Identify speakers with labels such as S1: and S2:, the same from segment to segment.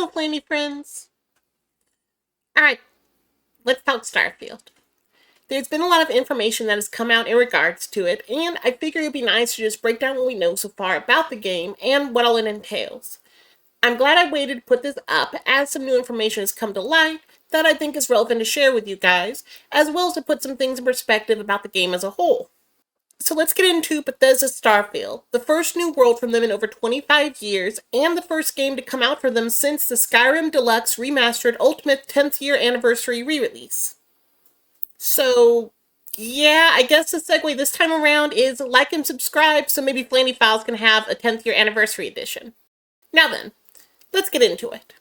S1: Hello, Flamey friends. Alright, let's talk Starfield. There's been a lot of information that has come out in regards to it, and I figure it'd be nice to just break down what we know so far about the game and what all it entails. I'm glad I waited to put this up, as some new information has come to light that I think is relevant to share with you guys, as well as to put some things in perspective about the game as a whole. So let's get into Bethesda's Starfield, the first new world from them in over 25 years, and the first game to come out for them since the Skyrim Deluxe Remastered Ultimate 10th Year Anniversary re-release. So, yeah, I guess the segue this time around is like and subscribe so maybe Flanny Files can have a 10th Year Anniversary edition. Now then, let's get into it.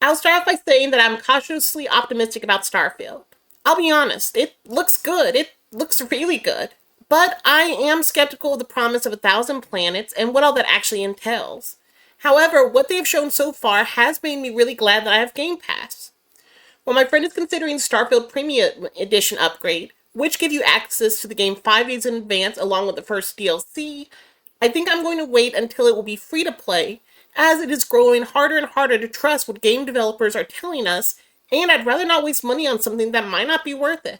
S1: I'll start off by saying that I'm cautiously optimistic about Starfield. I'll be honest, it looks good. It looks really good. But I am skeptical of the promise of 1,000 planets and what all that actually entails. However, what they have shown so far has made me really glad that I have Game Pass. While my friend is considering Starfield Premium Edition upgrade, which give you access to the game 5 days in advance along with the first DLC, I think I'm going to wait until it will be free to play, as it is growing harder and harder to trust what game developers are telling us, and I'd rather not waste money on something that might not be worth it.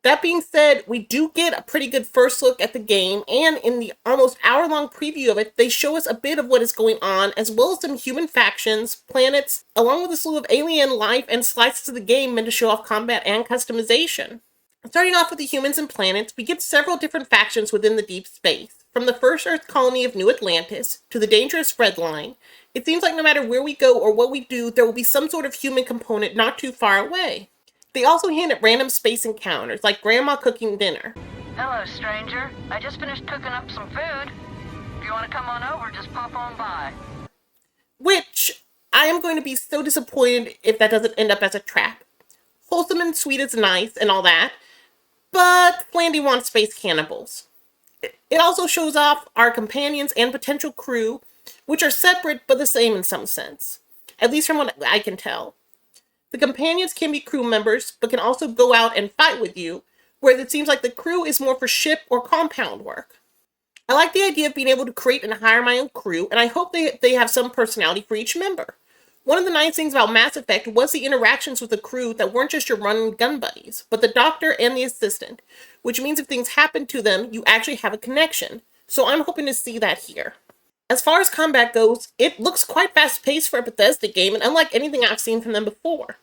S1: That being said, we do get a pretty good first look at the game, and in the almost hour-long preview of it, they show us a bit of what is going on, as well as some human factions, planets, along with a slew of alien life and slices of the game meant to show off combat and customization. Starting off with the humans and planets, we get several different factions within the deep space. From the first Earth colony of New Atlantis to the dangerous Red Line, it seems like no matter where we go or what we do, there will be some sort of human component not too far away. They also hint at random space encounters, like Grandma cooking dinner.
S2: Hello, stranger. I just finished cooking up some food. If you want to come on over, just pop on by.
S1: Which, I am going to be so disappointed if that doesn't end up as a trap. Wholesome and sweet is nice and all that, but Flandy wants space cannibals. It also shows off our companions and potential crew, which are separate but the same in some sense, at least from what I can tell. The companions can be crew members, but can also go out and fight with you, whereas it seems like the crew is more for ship or compound work. I like the idea of being able to create and hire my own crew, and I hope they have some personality for each member. One of the nice things about Mass Effect was the interactions with the crew that weren't just your run-and-gun buddies, but the doctor and the assistant, which means if things happen to them, you actually have a connection. So I'm hoping to see that here. As far as combat goes, it looks quite fast-paced for a Bethesda game and unlike anything I've seen from them before.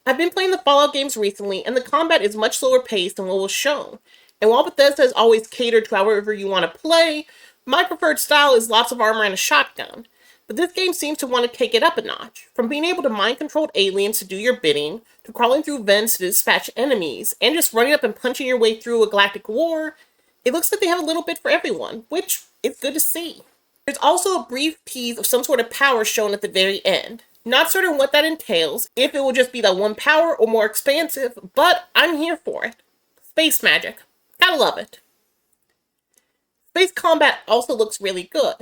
S1: I've been playing the Fallout games recently, and the combat is much slower paced than what was shown. And while Bethesda is always catered to however you want to play, my preferred style is lots of armor and a shotgun. But this game seems to want to take it up a notch, from being able to mind-controlled aliens to do your bidding, to crawling through vents to dispatch enemies, and just running up and punching your way through a galactic war. It looks like they have a little bit for everyone, which is good to see. There's also a brief tease of some sort of power shown at the very end. Not certain what that entails, if it will just be that one power or more expansive, but I'm here for it. Space magic. Gotta love it. Space combat also looks really good.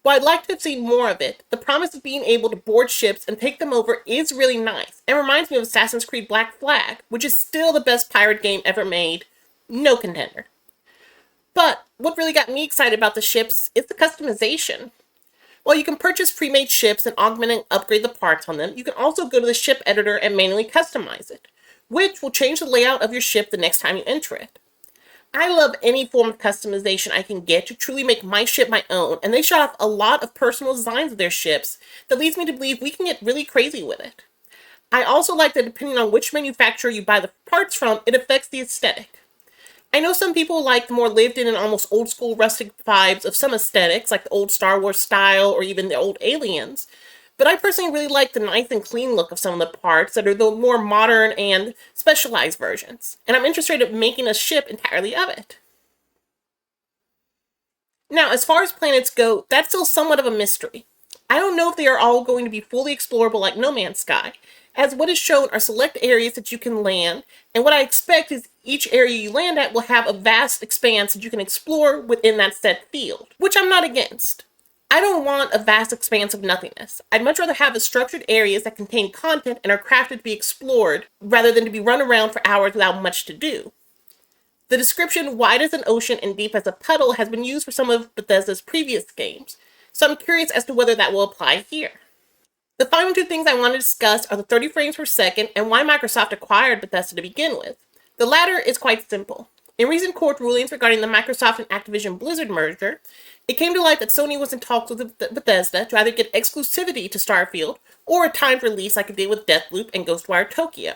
S1: While I'd like to have seen more of it, the promise of being able to board ships and take them over is really nice, and reminds me of Assassin's Creed Black Flag, which is still the best pirate game ever made. No contender. But what really got me excited about the ships is the customization. While you can purchase pre-made ships and augment and upgrade the parts on them, you can also go to the ship editor and manually customize it, which will change the layout of your ship the next time you enter it. I love any form of customization I can get to truly make my ship my own, and they shot off a lot of personal designs of their ships that leads me to believe we can get really crazy with it. I also like that depending on which manufacturer you buy the parts from, it affects the aesthetic. I know some people like the more lived-in and almost old-school rustic vibes of some aesthetics, like the old Star Wars style or even the old Aliens, but I personally really like the nice and clean look of some of the parts that are the more modern and specialized versions, and I'm interested in making a ship entirely of it. Now, as far as planets go, that's still somewhat of a mystery. I don't know if they are all going to be fully explorable like No Man's Sky, as what is shown are select areas that you can land, and what I expect is each area you land at will have a vast expanse that you can explore within that set field, which I'm not against. I don't want a vast expanse of nothingness. I'd much rather have structured areas that contain content and are crafted to be explored, rather than to be run around for hours without much to do. The description wide as an ocean and deep as a puddle has been used for some of Bethesda's previous games, so I'm curious as to whether that will apply here. The final two things I want to discuss are the 30 frames per second and why Microsoft acquired Bethesda to begin with. The latter is quite simple. In recent court rulings regarding the Microsoft and Activision Blizzard merger, it came to light that Sony was in talks with Bethesda to either get exclusivity to Starfield or a timed release like it did with Deathloop and Ghostwire Tokyo.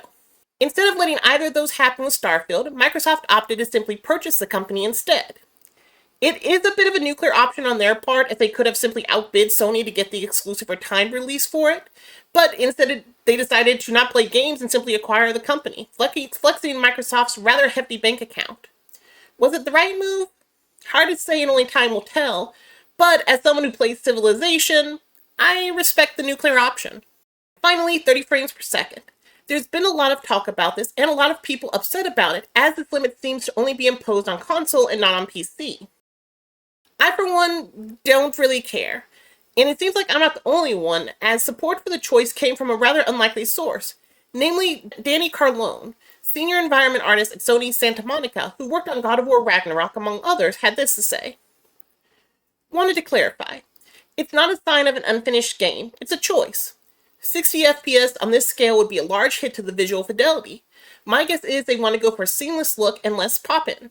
S1: Instead of letting either of those happen with Starfield, Microsoft opted to simply purchase the company instead. It is a bit of a nuclear option on their part, as they could have simply outbid Sony to get the exclusive or timed release for it, but instead they decided to not play games and simply acquire the company, flexing Microsoft's rather hefty bank account. Was it the right move? Hard to say and only time will tell, but as someone who plays Civilization, I respect the nuclear option. Finally, 30 frames per second. There's been a lot of talk about this and a lot of people upset about it, as this limit seems to only be imposed on console and not on PC. I, for one, don't really care. And it seems like I'm not the only one, as support for the choice came from a rather unlikely source, namely Danny Carlone, senior environment artist at Sony's Santa Monica, who worked on God of War Ragnarok, among others, had this to say. Wanted to clarify. It's not a sign of an unfinished game, it's a choice. 60 FPS on this scale would be a large hit to the visual fidelity. My guess is they want to go for a seamless look and less pop-in.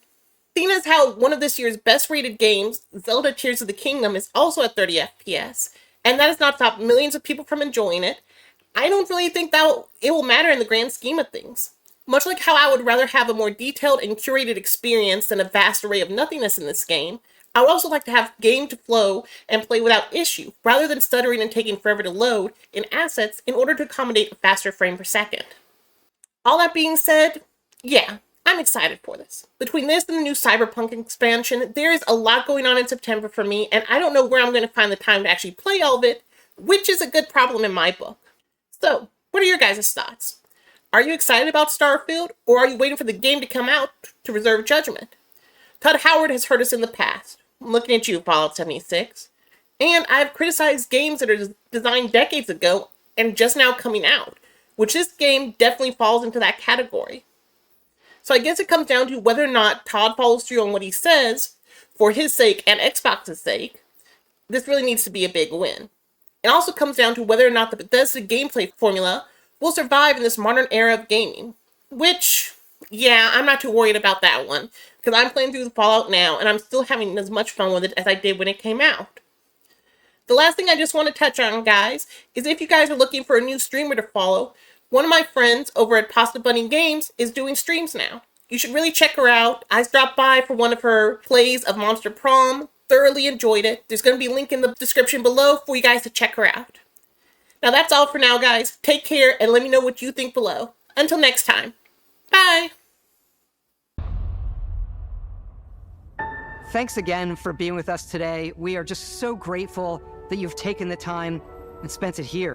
S1: Seeing as how one of this year's best rated games, Zelda Tears of the Kingdom, is also at 30 FPS, and that has not stopped millions of people from enjoying it, I don't really think that it will matter in the grand scheme of things. Much like how I would rather have a more detailed and curated experience than a vast array of nothingness in this game, I would also like to have game to flow and play without issue, rather than stuttering and taking forever to load in assets in order to accommodate a faster frame per second. All that being said, yeah, I'm excited for this. Between this and the new Cyberpunk expansion, there is a lot going on in September for me, and I don't know where I'm going to find the time to actually play all of it, which is a good problem in my book. So, what are your guys' thoughts? Are you excited about Starfield, or are you waiting for the game to come out to reserve judgment? Todd Howard has hurt us in the past. I'm looking at you, Fallout 76. And I've criticized games that are designed decades ago and just now coming out, which this game definitely falls into that category. So I guess it comes down to whether or not Todd follows through on what he says, for his sake and Xbox's sake. This really needs to be a big win. It also comes down to whether or not the Bethesda gameplay formula will survive in this modern era of gaming. Which, yeah, I'm not too worried about that one, because I'm playing through the Fallout now, and I'm still having as much fun with it as I did when it came out. The last thing I just want to touch on, guys, is if you guys are looking for a new streamer to follow, one of my friends over at Pasta Bunny Games is doing streams now. You should really check her out. I stopped by for one of her plays of Monster Prom, thoroughly enjoyed it. There's going to be a link in the description below for you guys to check her out. Now that's all for now, guys. Take care and let me know what you think below. Until next time. Bye!
S3: Thanks again for being with us today. We are just so grateful that you've taken the time and spent it here.